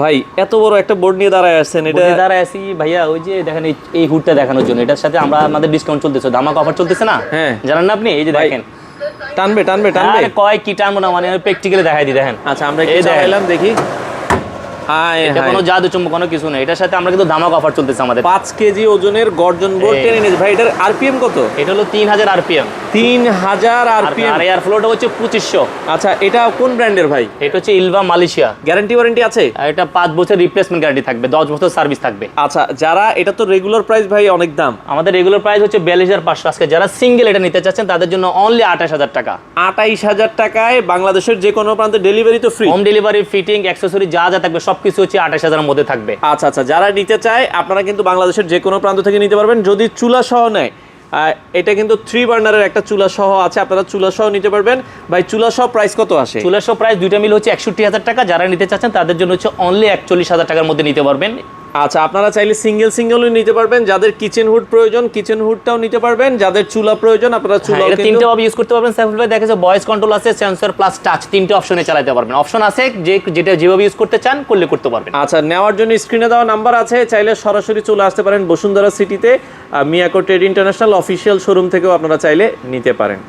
ভাই এত বড় একটা বোর্ড নিয়ে দাঁড়ায় আসছেন, এটা দাঁড়ায় আছি ভাইয়া, ওই যে দেখেন এই হুডটা দেখানোর জন্য। এটার সাথে আমাদের ডিসকাউন্ট চলতেছে, ধামাকা অফার চলতেছে না? হ্যাঁ। জানেন না আপনি? এই যে ভাই, দেখেন। টানবে টানবে টানবে। আরে কয় কি টানবো না, মানে প্র্যাকটিক্যালি দেখাই দিই, দেখেন। আচ্ছা, আমরা একটু এই দেখেন। চালাইলাম দেখি। হাই এটা হাই, কোনো জাদু চুম্বক কোনো কিছু নেই, এটার সাথে আমরা কিন্তু ধামাকা অফার চলতেছে আমাদের। 5 কেজি ওজনের গর্জন বোর্ড এই। টেনে নিয়েছে ভাই। এটার আরপিএম কত? এটা হলো 3000 আরপিএম। 3000 আরপিএম। আর এয়ার ফ্লোটা হচ্ছে 2500। আচ্ছা, এটা কোন ব্র্যান্ডের ভাই? এটা হচ্ছে ইলভা মালয়েশিয়া। গ্যারান্টি ওয়ারেন্টি আছে? আর এটা 5 বছর রিপ্লেসমেন্ট গ্যারান্টি থাকবে, 10 বছর সার্ভিস থাকবে। আচ্ছা, যারা এটা তো রেগুলার প্রাইস ভাই অনেক দাম। আমাদের রেগুলার প্রাইস হচ্ছে 42500। আজকে যারা সিঙ্গেল এটা নিতে চাচ্ছেন তাদের জন্য অনলি 28000 টাকা। 28000 টাকায় বাংলাদেশের যে কোনো প্রান্তে ডেলিভারি তো free. Home delivery, fitting, accessory যা যা থাকবে সবকিছু হচ্ছে 28000 এর মধ্যে থাকবে। আচ্ছা আচ্ছা, যারা নিতে চায় আপনারা কিন্তু বাংলাদেশের যে কোনো প্রান্ত থেকে নিতে পারবেন। যদি চুলা সহ নেয়, এটা কিন্তু 3 বার্নারের একটা চুলা সহ আছে, আপনারা চুলা সহ নিতে পারবেন। ভাই, চুলা সহ প্রাইস কত আসে? চুলার সব প্রাইস দুইটা মিল হচ্ছে 61000 টাকা। যারা নিতে চাচ্ছেন তাদের জন্য হচ্ছে অনলি 41000 টাকার মধ্যে নিতে পারবেন। আচ্ছা, আপনারা চাইলে সিঙ্গেলও নিতে পারবেন। যাদের কিচেন হুড প্রয়োজন কিচেন হুডটাও নিতে পারবেন। যাদের চুলা প্রয়োজন আপনারা চুলা এটা তিনটে ভাবে ইউজ করতে পারবেন। সাইফুল ভাই দেখেছে ভয়েস কন্ট্রোল আছে, সেন্সর প্লাস টাচ, তিনটে অপশনে চালাতে পারবেন। অপশন আছে যেটা যেভাবে ইউজ করতে চান করতে পারবেন। আচ্ছা, নেওয়ার জন্য স্ক্রিনে দেওয়া নাম্বার আছে, চাইলে সরাসরি চলে আসতে পারেন বসুন্ধরা সিটিতে। Miyako trade international official showroom থেকেও আপনারা চাইলে নিতে পারেন।